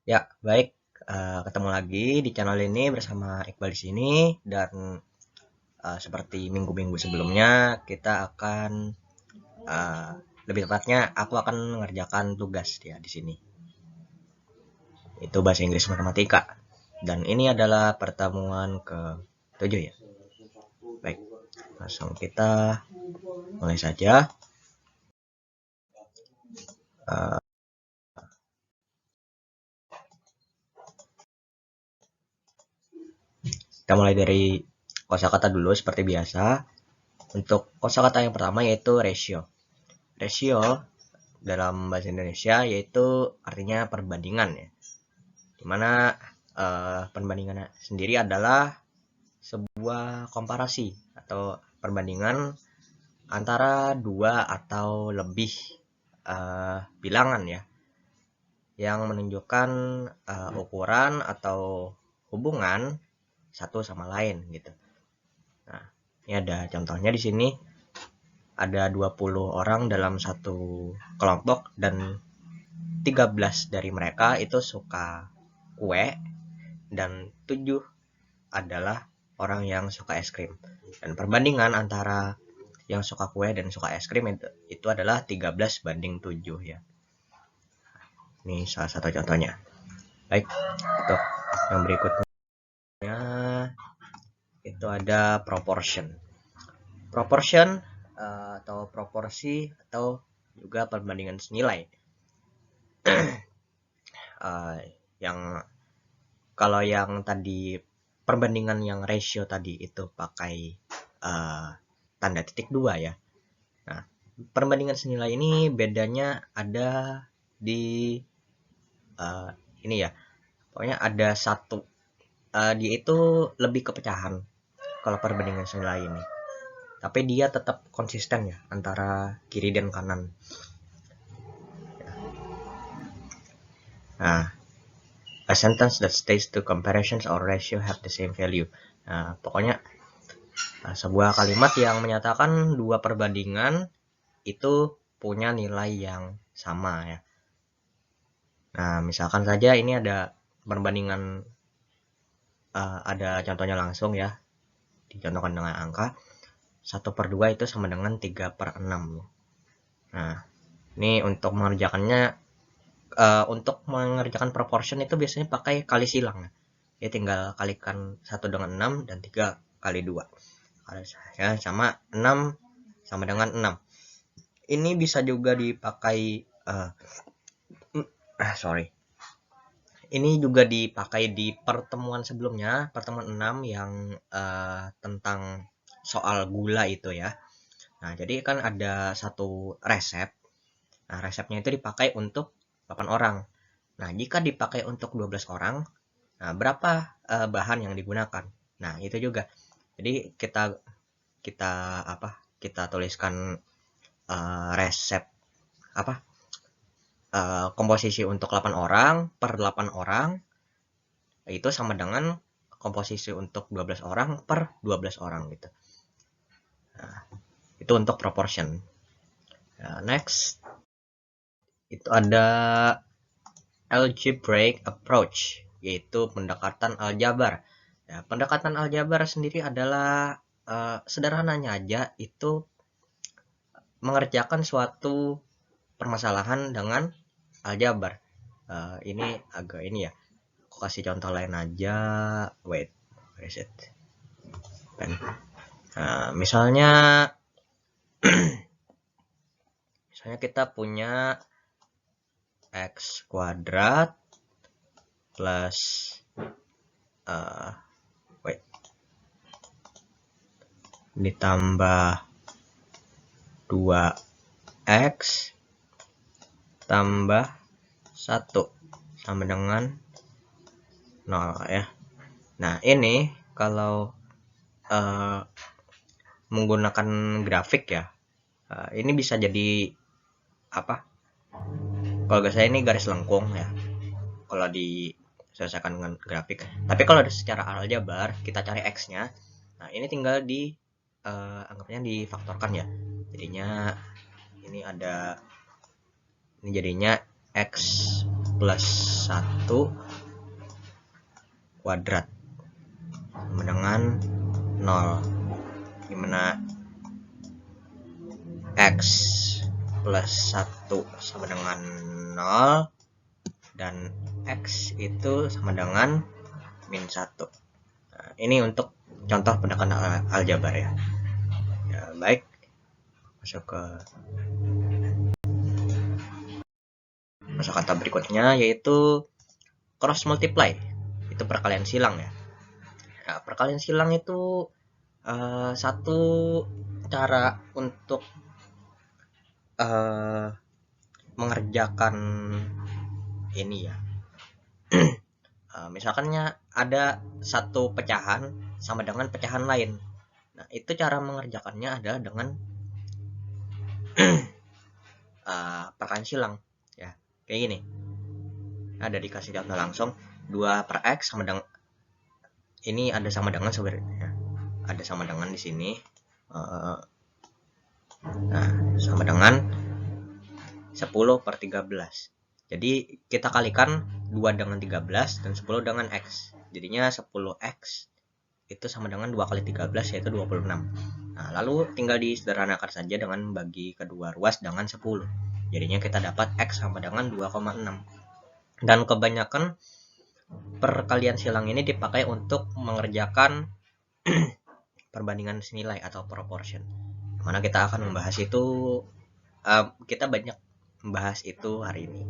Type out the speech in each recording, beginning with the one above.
Ya, baik. Ketemu lagi di channel ini bersama Iqbal di sini dan seperti minggu-minggu sebelumnya kita akan eh, lebih tepatnya aku akan mengerjakan tugas ya di sini. Itu bahasa Inggris matematika. Dan ini adalah pertemuan ke-7 ya. Baik, langsung kita mulai saja. Eh, kita mulai dari kosakata dulu seperti biasa. Untuk kosakata yang pertama yaitu ratio. Ratio dalam bahasa Indonesia yaitu artinya perbandingan ya. Dimana perbandingan sendiri adalah sebuah komparasi atau perbandingan antara dua atau lebih bilangan ya yang menunjukkan ukuran atau hubungan satu sama lain gitu. Nah, ini ada contohnya di sini ada 20 orang dalam satu kelompok dan 13 dari mereka itu suka kue dan 7 adalah orang yang suka es krim. Dan perbandingan antara yang suka kue dan suka es krim itu adalah 13 banding 7 ya. Ini salah satu contohnya. Baik, untuk yang berikutnya itu ada proportion. Proportion atau proporsi atau juga perbandingan senilai. Yang kalau yang tadi perbandingan yang ratio tadi itu pakai tanda titik dua ya. Nah, perbandingan senilai ini bedanya ada di uh, ini ya. Pokoknya ada satu. Dia itu lebih ke pecahan kalau perbandingan senilai ini. Tapi dia tetap konsisten ya antara kiri dan kanan. Nah, a sentence that states two comparisons or ratio have the same value. Nah, pokoknya sebuah kalimat yang menyatakan dua perbandingan itu punya nilai yang sama ya. Nah, misalkan saja ini ada perbandingan, ada contohnya langsung ya, dicontohkan dengan angka 1/2 itu sama dengan 3/6. Nah, ini untuk mengerjakan proportion itu biasanya pakai kali silang. Ya, tinggal kalikan 1 dengan 6 dan 3 kali 2. Ya, sama 6 sama dengan 6. Ini bisa juga dipakai sorry. Ini juga dipakai di pertemuan sebelumnya, pertemuan 6 yang tentang soal gula itu ya. Nah, jadi kan ada satu resep. Nah, resepnya itu dipakai untuk 8 orang. Nah, jika dipakai untuk 12 orang, nah berapa bahan yang digunakan? Nah, itu juga. Jadi kita kita apa? Kita tuliskan resep apa? Komposisi untuk 8 orang per 8 orang itu sama dengan komposisi untuk 12 orang per 12 orang gitu. Nah, itu untuk proportion. Nah, next itu ada algebraic approach, yaitu pendekatan aljabar. Ya, pendekatan aljabar sendiri adalah sederhananya aja itu mengerjakan suatu permasalahan dengan aljabar. Ini agak ini ya. Aku kasih contoh lain aja. Wait, where is it? Misalnya kita punya x kuadrat plus uh, wait ditambah 2x tambah 1 sama dengan 0 ya. Nah, ini kalau menggunakan grafik ya, ini bisa jadi apa? Kalau gak saya ini garis lengkung ya. Kalau diselesaikan dengan grafik. Tapi kalau secara aljabar kita cari x-nya. Nah, ini tinggal anggapnya difaktorkan ya. Jadinya ini jadinya x plus 1 kuadrat sama dengan 0, dimana X plus 1 sama dengan 0 dan X itu sama dengan min 1. Nah, ini untuk contoh pendekatan aljabar ya. Baik, masuk ke kosakata berikutnya, yaitu cross multiply. Itu perkalian silang ya. Nah, perkalian silang itu satu cara untuk mengerjakan ini ya. Misalkannya ada satu pecahan sama dengan pecahan lain. Nah, itu cara mengerjakannya adalah dengan perkalian silang ya. Kayak gini. Ada dikasih contoh langsung 2 per X sama dengan ini ada sama dengan sebenarnya. Ada sama dengan di sini. Nah, sama dengan 10 per 13. Jadi kita kalikan 2 dengan 13 dan 10 dengan X. Jadinya 10X itu sama dengan 2 kali 13 yaitu 26. Nah, lalu tinggal disederhanakan saja dengan bagi kedua ruas dengan 10. Jadinya kita dapat X sama dengan 2,6. Dan kebanyakan perkalian silang ini dipakai untuk mengerjakan perbandingan senilai atau proportion. Mana kita akan membahas itu, kita banyak membahas itu hari ini.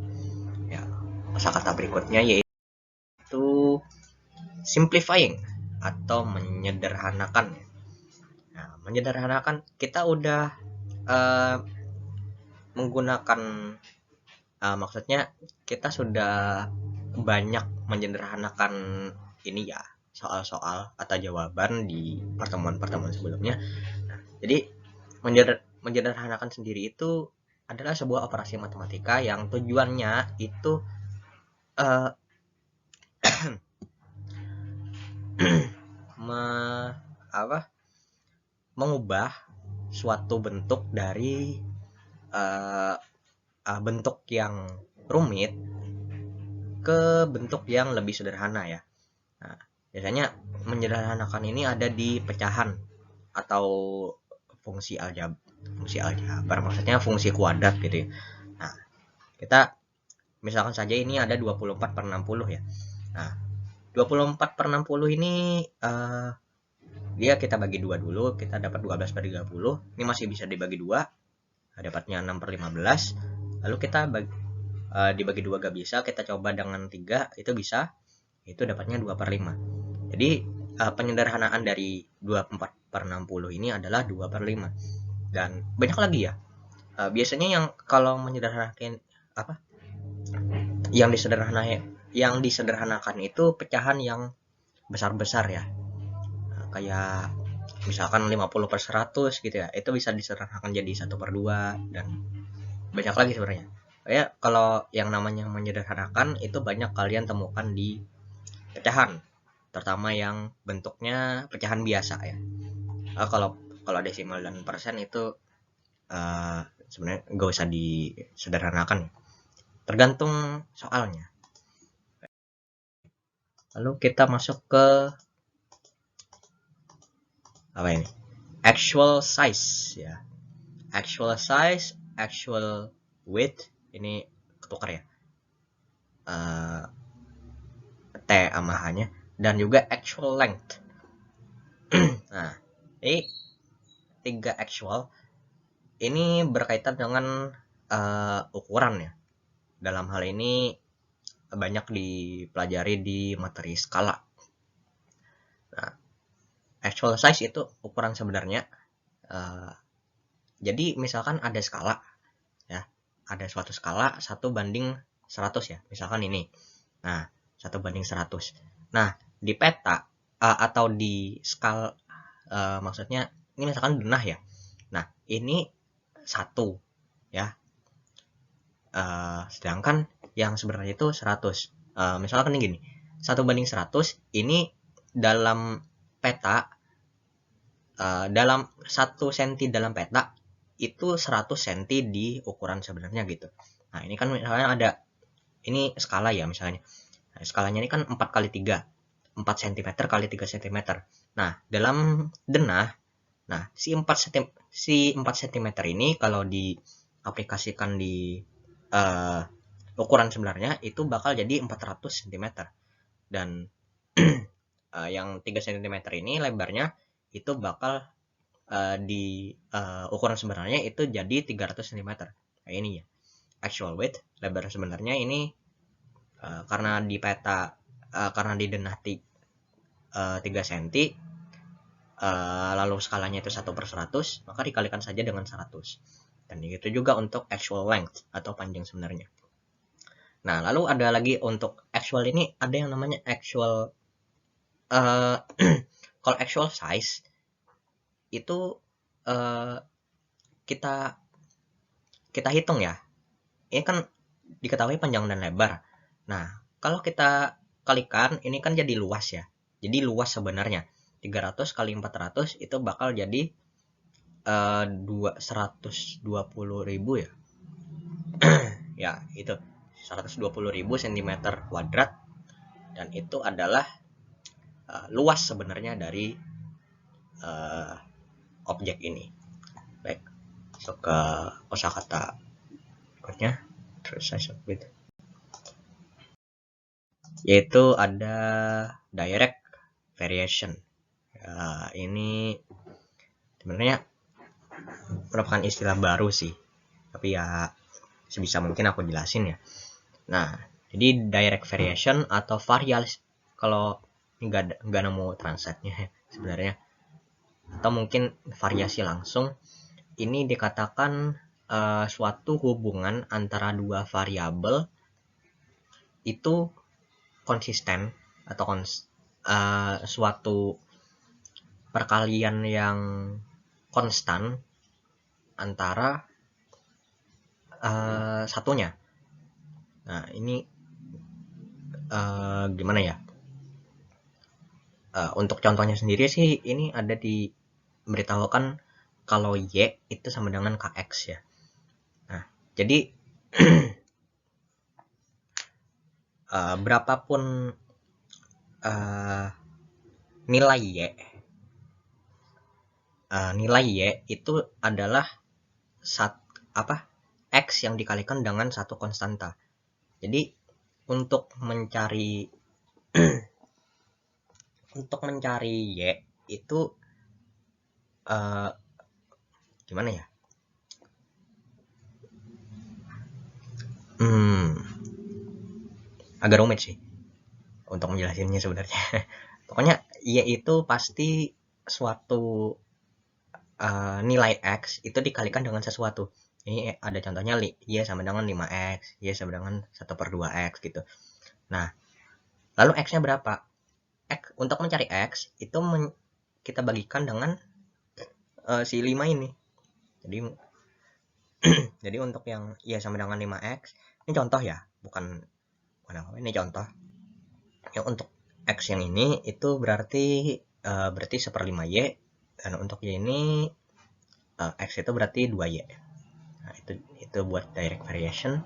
Ya, kosakata berikutnya yaitu simplifying atau menyederhanakan. Nah, menyederhanakan kita udah menggunakan maksudnya kita sudah banyak menyederhanakan ini ya, soal-soal atau jawaban di pertemuan-pertemuan sebelumnya. Nah, jadi menyederhanakan sendiri itu adalah sebuah operasi matematika yang tujuannya itu mengubah suatu bentuk dari bentuk yang rumit ke bentuk yang lebih sederhana ya. Nah, biasanya menyederhanakan ini ada di pecahan atau fungsi aljabar, maksudnya fungsi kuadrat gitu ya. Nah, kita misalkan saja ini ada 24 per 60 ya. Nah, 24 per 60 ini dia kita bagi 2 dulu, kita dapat 12 per 30. Ini masih bisa dibagi 2, dapatnya 6 per 15. Lalu kita dibagi 2 gak bisa, kita coba dengan 3, itu bisa, itu dapatnya 2 per 5. Jadi penyederhanaan dari 24 per 60 ini adalah 2 per 5. Dan banyak lagi ya. Biasanya yang kalau menyederhanakan yang disederhanakan itu pecahan yang besar-besar ya. Kayak misalkan 50 per 100 gitu ya. Itu bisa disederhanakan jadi 1 per 2 dan banyak lagi sebenarnya. Kayak kalau yang namanya menyederhanakan itu banyak kalian temukan di pecahan, terutama yang bentuknya pecahan biasa ya. Kalau desimal dan persen itu sebenarnya gak usah disederhanakan, tergantung soalnya. Lalu kita masuk ke apa ini? Actual size ya. Actual size, actual width ini ketukar ya. T sama H-nya, dan juga actual length. Nah, ini 3 actual ini berkaitan dengan ukuran ya. Dalam hal ini banyak dipelajari di materi skala. Nah, actual size itu ukuran sebenarnya. Jadi misalkan ada skala ya, ada suatu skala 1 banding 100 ya, misalkan ini. Nah, 1 banding 100. Nah, di peta atau di skala maksudnya ini misalkan denah ya. Nah, ini 1 ya. Sedangkan yang sebenarnya itu 100. Misalkan gini, 1 banding 100 ini dalam peta, dalam 1 cm dalam peta itu 100 cm di ukuran sebenarnya gitu. Nah, ini kan misalnya ada ini skala ya misalnya. Nah, skalanya ini kan 4 kali 3, 4 cm kali 3 cm. Nah, dalam denah, nah si 4 cm ini kalau diaplikasikan di ukuran sebenarnya itu bakal jadi 400 cm. Dan yang 3 cm ini lebarnya itu bakal di ukuran sebenarnya itu jadi 300 cm. Nah, ini ya. Actual width, lebar sebenarnya ini karena di peta karena di denah 3 cm lalu skalanya itu 1/100, maka dikalikan saja dengan 100. Dan itu juga untuk actual length atau panjang sebenarnya. Nah, lalu ada lagi untuk actual ini ada yang namanya actual kalau actual size itu kita hitung ya. Ini kan diketahui panjang dan lebar. Nah, kalau kita kalikan ini kan jadi luas ya. Jadi luas sebenarnya 300 kali 400 itu bakal jadi 120.000 ya. Ya, itu 120.000 cm kuadrat, dan itu adalah luas sebenarnya dari objek ini. Baik, masuk ke kosakata berikutnya, terus size of width, yaitu ada direct variation. Ini sebenarnya merupakan istilah baru sih, tapi ya sebisa mungkin aku jelasin ya. Nah, jadi direct variation atau variasi, kalau nggak nemu translate-nya sebenarnya, atau mungkin variasi langsung, ini dikatakan suatu hubungan antara dua variabel itu konsisten atau suatu perkalian yang konstan antara satunya. Nah, ini gimana ya? Untuk contohnya sendiri sih ini ada diberitahukan kalau Y itu sama dengan KX ya. Nah, jadi berapapun nilai Y itu adalah X yang dikalikan dengan satu konstanta. Jadi untuk mencari Y itu gimana ya? Agak rumit sih untuk menjelasinnya sebenarnya. Pokoknya Y itu pasti suatu nilai X itu dikalikan dengan sesuatu. Ini ada contohnya Y sama dengan 5X, Y sama dengan 1/2X gitu. Nah, lalu X-nya berapa? Untuk mencari X itu kita bagikan dengan si 5 ini. Jadi untuk yang Y sama dengan 5X, ini contoh ya, bukan apa, ini contoh. Yang untuk X yang ini itu berarti 1/5 Y, dan untuk Y ini X itu berarti 2Y. Nah, itu buat direct variation.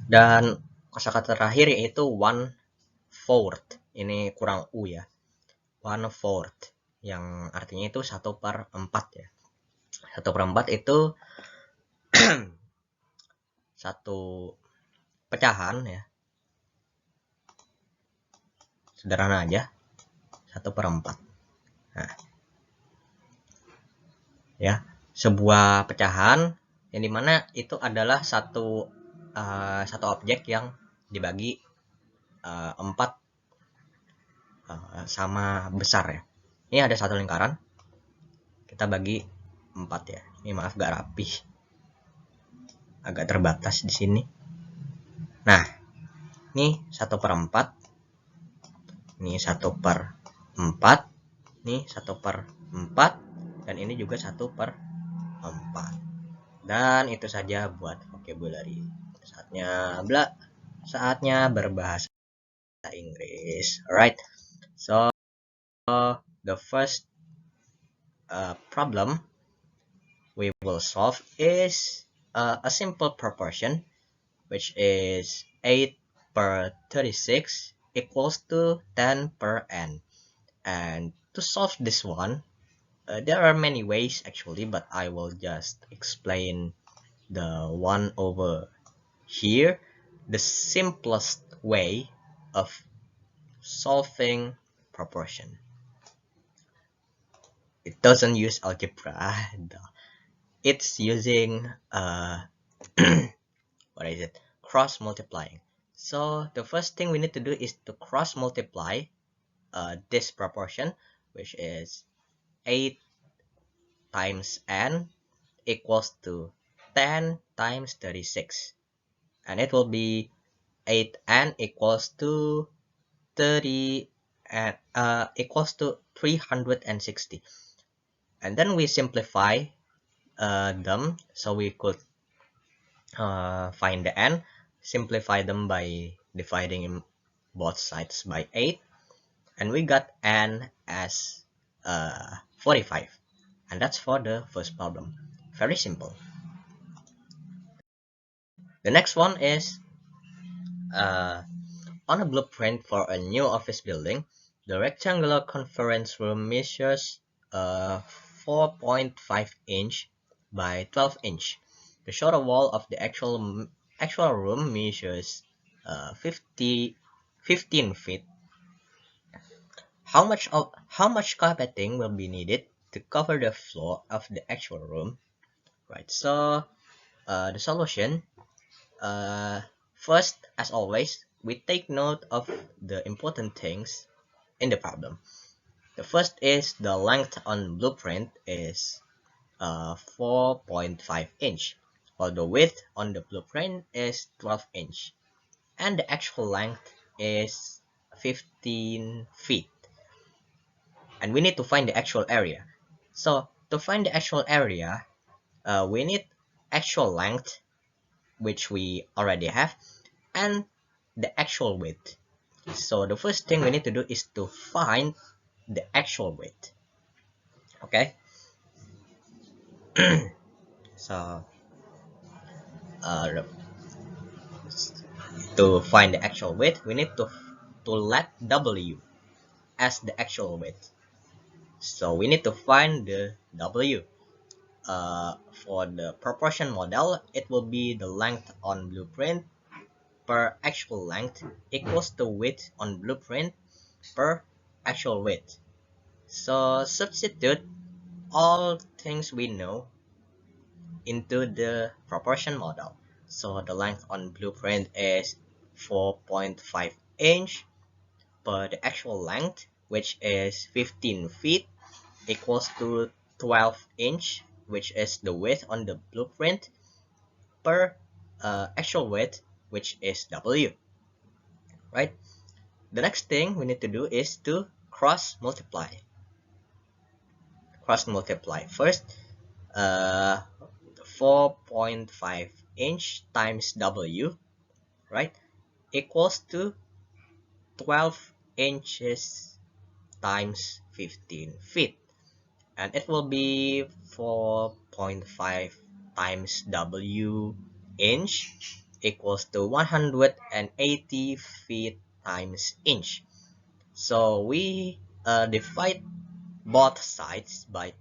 Dan kosakata terakhir yaitu 1/4. Ini kurang U ya. 1/4 yang artinya itu 1/4 ya. 1/4 itu satu pecahan ya. Sederhana aja. 1/4. Nah, ya, sebuah pecahan yang dimana itu adalah satu objek yang dibagi 4 sama besar ya. Ini ada satu lingkaran, kita bagi 4 ya. Ini maaf gak rapi, agak terbatas di sini. Nah, ini 1/4, ini 1/4, ini 1/4, dan ini juga 1/4. Dan itu saja buat vocabulary. Saatnya berbahasa Inggris. Alright, so the first problem we will solve is a simple proportion which is 8 per 36 equals to 10 per n. And to solve this one, there are many ways actually, but I will just explain the one over here. The simplest way of solving proportion. It doesn't use algebra. It's using what is it? Cross multiplying. So the first thing we need to do is to cross multiply this proportion, which is 8 times n equals to 10 times 36, and it will be 8n equals to 30 and equals to 360. And then we simplify them, so we could find the n, simplify them by dividing both sides by 8, and we got n as 45. And that's for the first problem. Very simple. The next one is on a blueprint for a new office building. The rectangular conference room measures 4.5 inch by 12 inch. The shoulder wall of the actual room measures 15 feet. How much carpeting will be needed to cover the floor of the actual room? Right. So the solution. First, as always, we take note of the important things in the problem. The first is the length on blueprint is 4.5 inch, while the width on the blueprint is 12 inch, and the actual length is 15 feet. And we need to find the actual area. So to find the actual area, we need actual length, which we already have, and the actual width. So the first thing we need to do is to find the actual width. Okay. So to find the actual width, we need to let w as the actual width. So we need to find the w. For the proportion model, it will be the length on blueprint per actual length equals the width on blueprint per actual width. So substitute all things we know into the proportion model. So the length on blueprint is 4.5 inch, but the actual length, which is 15 feet, equals to 12 inch, which is the width on the blueprint, per actual width, which is W. Right? The next thing we need to do is to cross multiply. Cross multiply. First, 4.5 inch times W, right, equals to 12 inches times 15 feet. And it will be 4.5 times W inch equals to 180 feet times inch. So we divide both sides by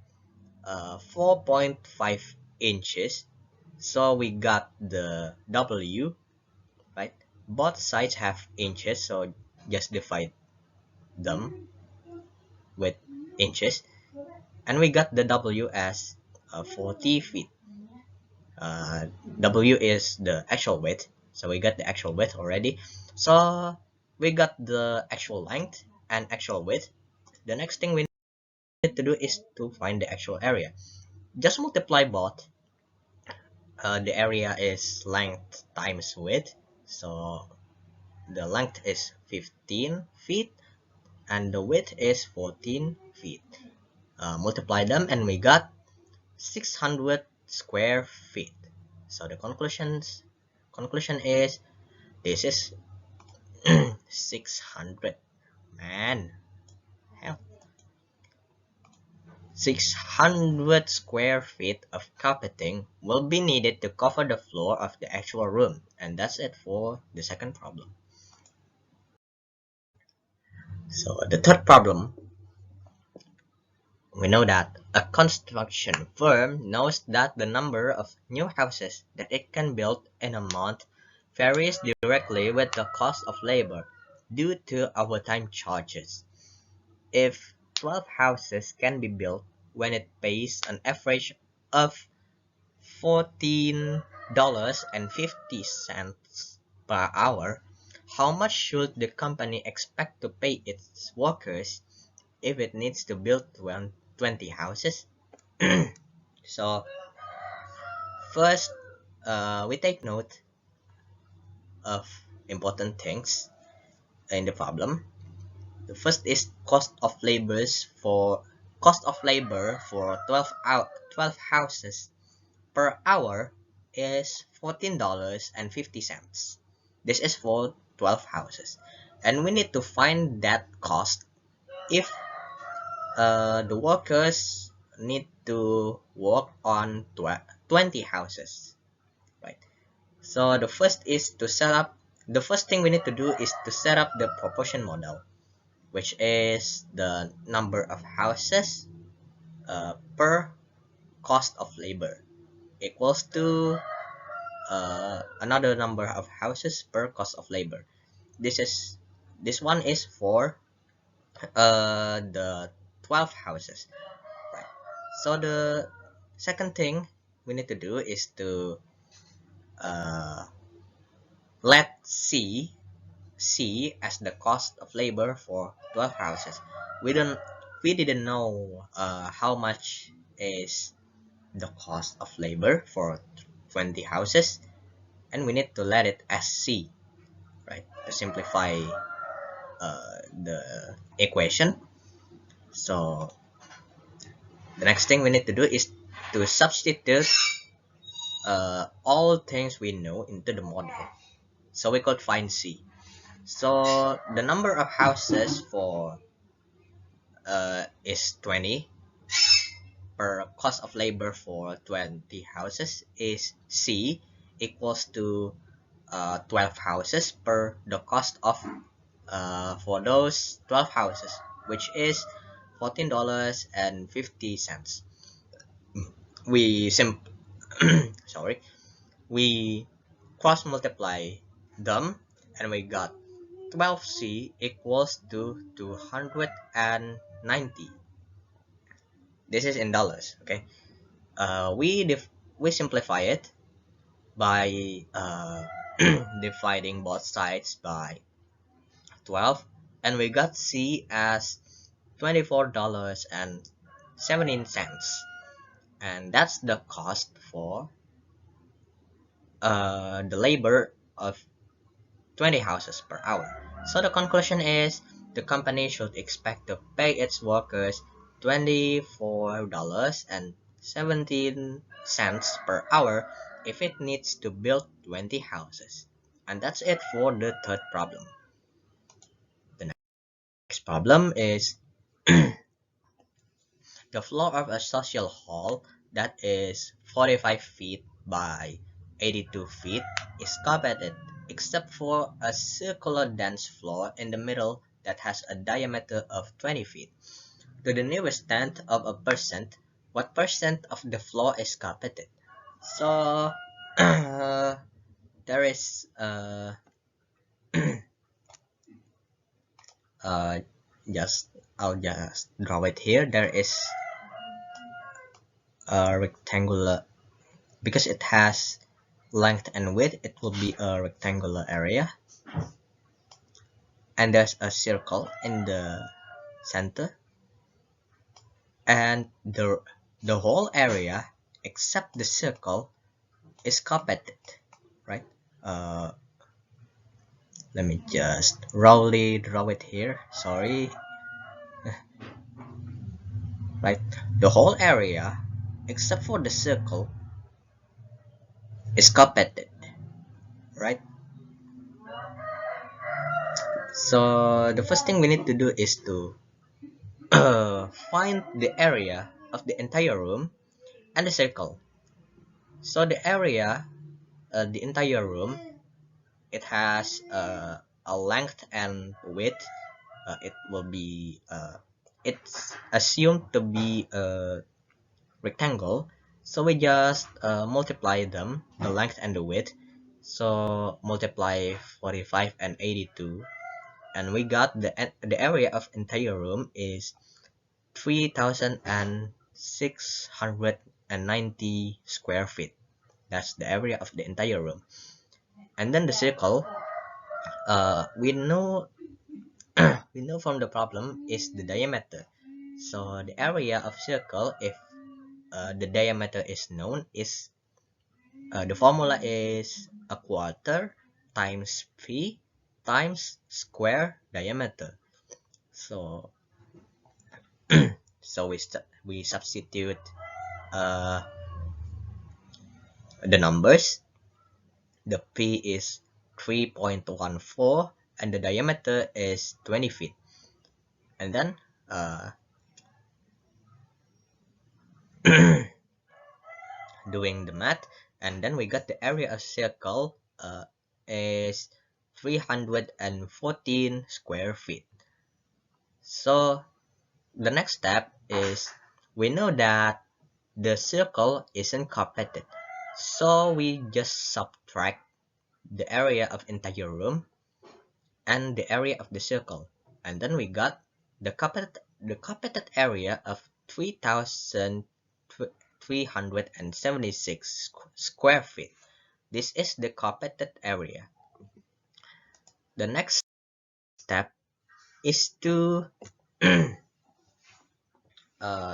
4.5 inches. So we got the W, right? Both sides have inches, so just divide them with inches. And we got the W as 40 feet. W is the actual width, so we got the actual width already. So we got the actual length and actual width. The next thing we need to do is to find the actual area. Just multiply both. The area is length times width, so the length is 15 feet and the width is 14 feet. Multiply them and we got 600 square feet. So the conclusion is this is 600. Man, hell. 600 square feet of carpeting will be needed to cover the floor of the actual room, and that's it for the second problem. So the third problem, we know that a construction firm knows that the number of new houses that it can build in a month varies directly with the cost of labor due to overtime charges. If 12 houses can be built when it pays an average of $14.50 per hour, how much should the company expect to pay its workers if it needs to build 20 houses? So first, we take note of important things in the problem. The first is cost of labor for 12 houses per hour is $14.50. This is for 12 houses, and we need to find that cost if the workers need to work on 20 houses, right? So the first thing we need to do is to set up the proportion model, which is the number of houses per cost of labor equals to another number of houses per cost of labor. This one is for the 12 houses, right? So the second thing we need to do is to uh, let C as the cost of labor for 12 houses. We don't we didn't know how much is the cost of labor for 20 houses, and we need to let it as C, right, to simplify the equation. So the next thing we need to do is to substitute all things we know into the model. So we could find C. So the number of houses for is 20 per cost of labor for 20 houses is C equals to 12 houses per the cost of for those 12 houses, which is $14.50. We sim sorry, we cross multiply them and we got 12C equals to 290. This is in dollars, okay? We simplify it by dividing both sides by 12, and we got C as $24.17, and that's the cost for the labor of 20 houses per hour. So the conclusion is the company should expect to pay its workers $24.17 per hour if it needs to build 20 houses. And that's it for the third problem. The next problem is the floor of a social hall that is 45 feet by 82 feet is carpeted except for a circular dance floor in the middle that has a diameter of 20 feet. To the nearest tenth of a percent, what percent of the floor is carpeted? So there is uh, just I'll just draw it here. There is a rectangular, because it has length and width, it will be a rectangular area, and there's a circle in the center, and the whole area except the circle is carpeted, right? uh, Let me just roughly draw it here, sorry. Right, the whole area except for the circle is carpeted, right? So the first thing we need to do is to find the area of the entire room, and the circle. So the area, the entire room, it has a length and width. It will be it's assumed to be a rectangle, so we just multiply them, the length and the width. So multiply 45 and 82, and we got the area of entire room is 3690 square feet. That's the area of the entire room. And then the circle, we know we know from the problem is the diameter. So the area of circle, if the diameter is known, is the formula is a quarter times p times square diameter. So we substitute uh, the numbers. The p is 3.14 and the diameter is 20 feet. And then doing the math, and then we got the area of circle is 314 square feet. So the next step is, we know that the circle isn't carpeted, so we just subtract the area of entire room and the area of the circle, and then we got the carpeted area of 3,376 square feet. This is the carpeted area. The next step is to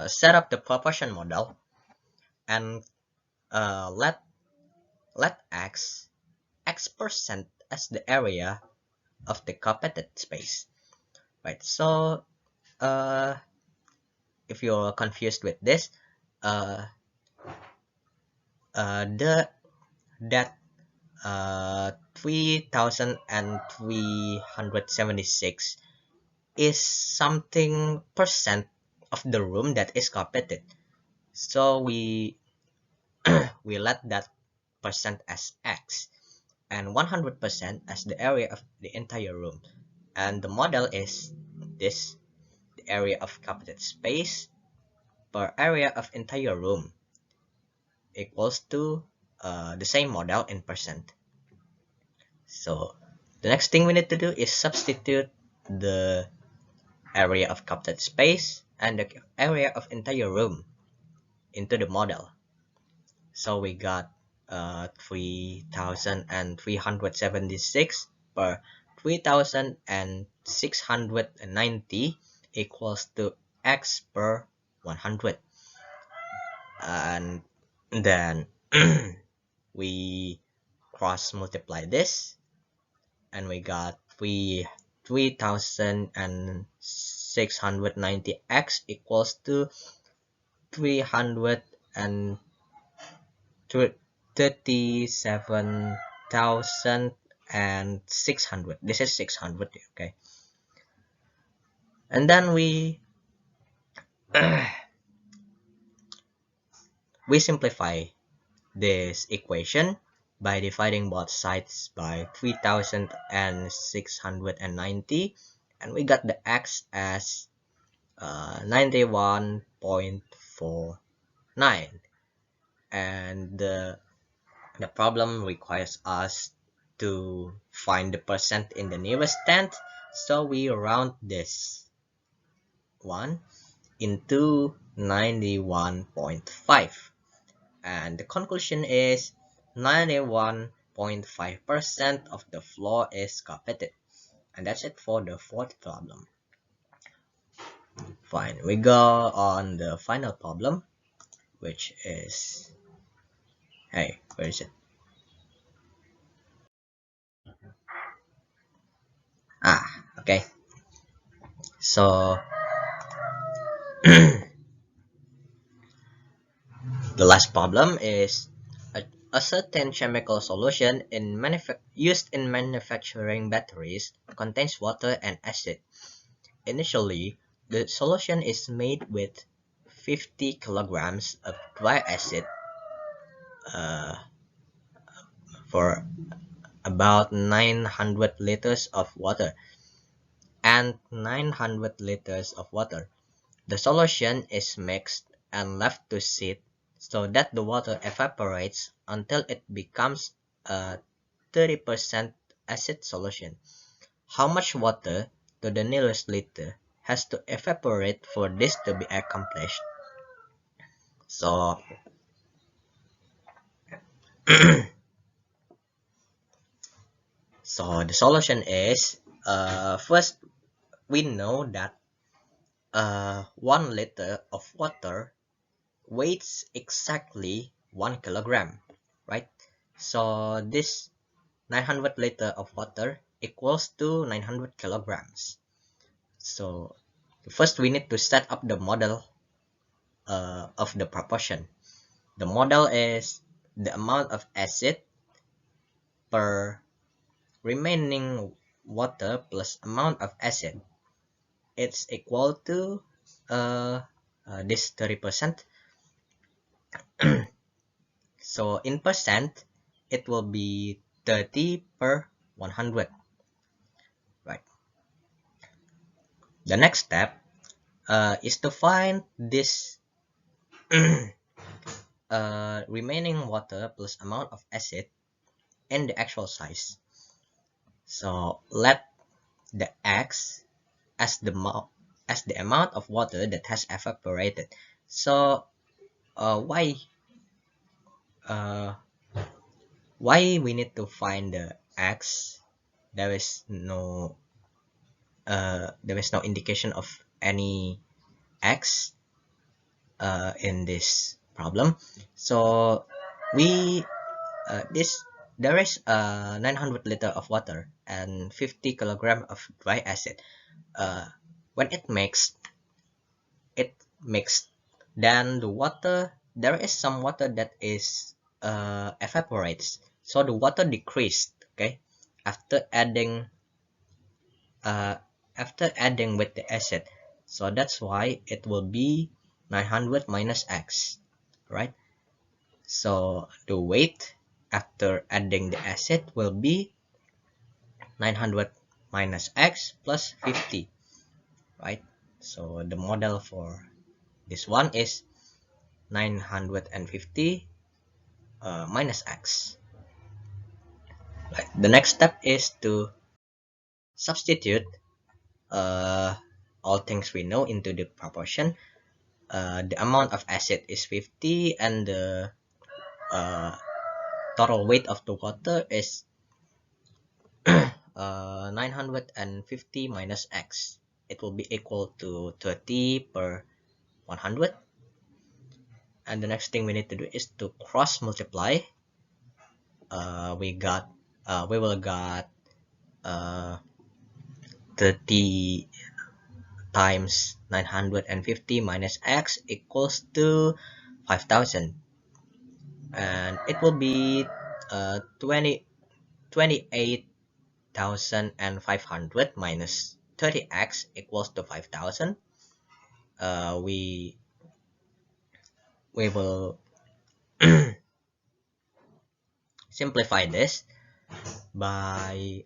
set up the proportion model and let x percent as the area of the carpeted space, right? So if you're confused with this, uh, that 3,376 is something percent of the room that is carpeted. So we let that percent as x and 100% as the area of the entire room. And the model is this: the area of carpeted space per area of entire room equals to the same model in percent. So the next thing we need to do is substitute the area of carpeted space and the area of entire room into the model. So we got 3,376 per 3,690 equals to x per 100. And then we cross multiply this, and we got 3,690x equals to 337,600. This is 600, okay? And then we simplify this equation by dividing both sides by 3,690, and we got the x as 91.49, and the problem requires us to find the percent in the nearest tenth, so we round this one into 91.5, and the conclusion is 91.5% of the floor is carpeted. And that's it for the fourth problem. Fine, we go on the final problem, which is, hey, where is it? Okay. So the last problem is a certain chemical solution used in manufacturing batteries contains water and acid. Initially, the solution is made with 50 kilograms of dry acid for about 900 liters of water and 900 liters of water. The solution is mixed and left to sit so that the water evaporates until it becomes a 30% acid solution. How much water to the nearest liter has to evaporate for this to be accomplished? So, so the solution is first we know that 1 liter of water weighs exactly 1 kilogram, right? So this 900 liter of water equals to 900 kilograms. So first we need to set up the model of the proportion. The model is the amount of acid per remaining water plus amount of acid. It's equal to this 30%. So in percent, it will be 30 per 100, right? The next step is to find this remaining water plus amount of acid in the actual size. So let the x as the amount of water that has evaporated. So uh, why we need to find the x? There is no indication of any x in this problem. So we this there is 900 liter of water and 50 kilogram of dry acid. When it mixed, then the water, there is some water that is evaporates, so the water decreased, okay, after adding with the acid. So that's why it will be 900 minus x, right? So the weight after adding the acid will be 900 minus x plus 50, right? So the model for this one is 950 minus x. Right. The next step is to substitute all things we know into the proportion. The amount of acid is 50 and the total weight of the water is 950 minus x. It will be equal to 30 per 100. And the next thing we need to do is to cross multiply. We will got 30 times 950 minus x equals to 5000, and it will be 28,500 minus 30x equals to 5000. We will simplify this by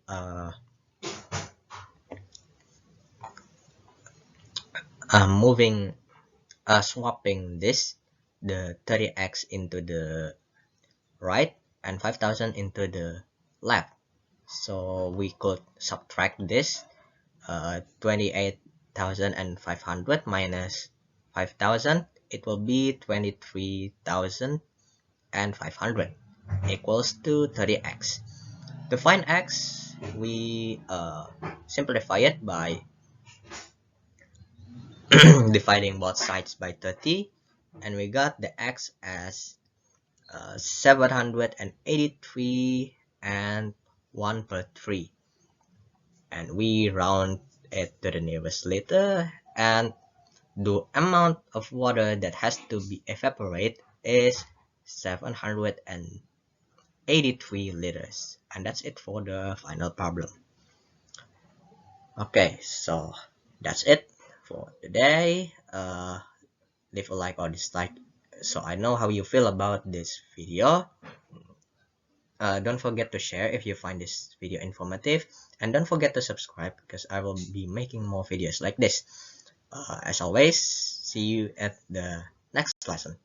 swapping the 30x into the right and 5000 into the left. So we could subtract this 28,500 minus 5000. It will be 23,500 equals to 30x. To find x, we simplify it by dividing both sides by 30, and we got the x as 783 and 1 per 3, and we round it to the nearest liter, and the amount of water that has to be evaporated is 783 liters. And that's it for the final problem. Okay, so that's it for today. leave a like or dislike so I know how you feel about this video. Don't forget to share if you find this video informative, and don't forget to subscribe because I will be making more videos like this. As always, see you at the next lesson.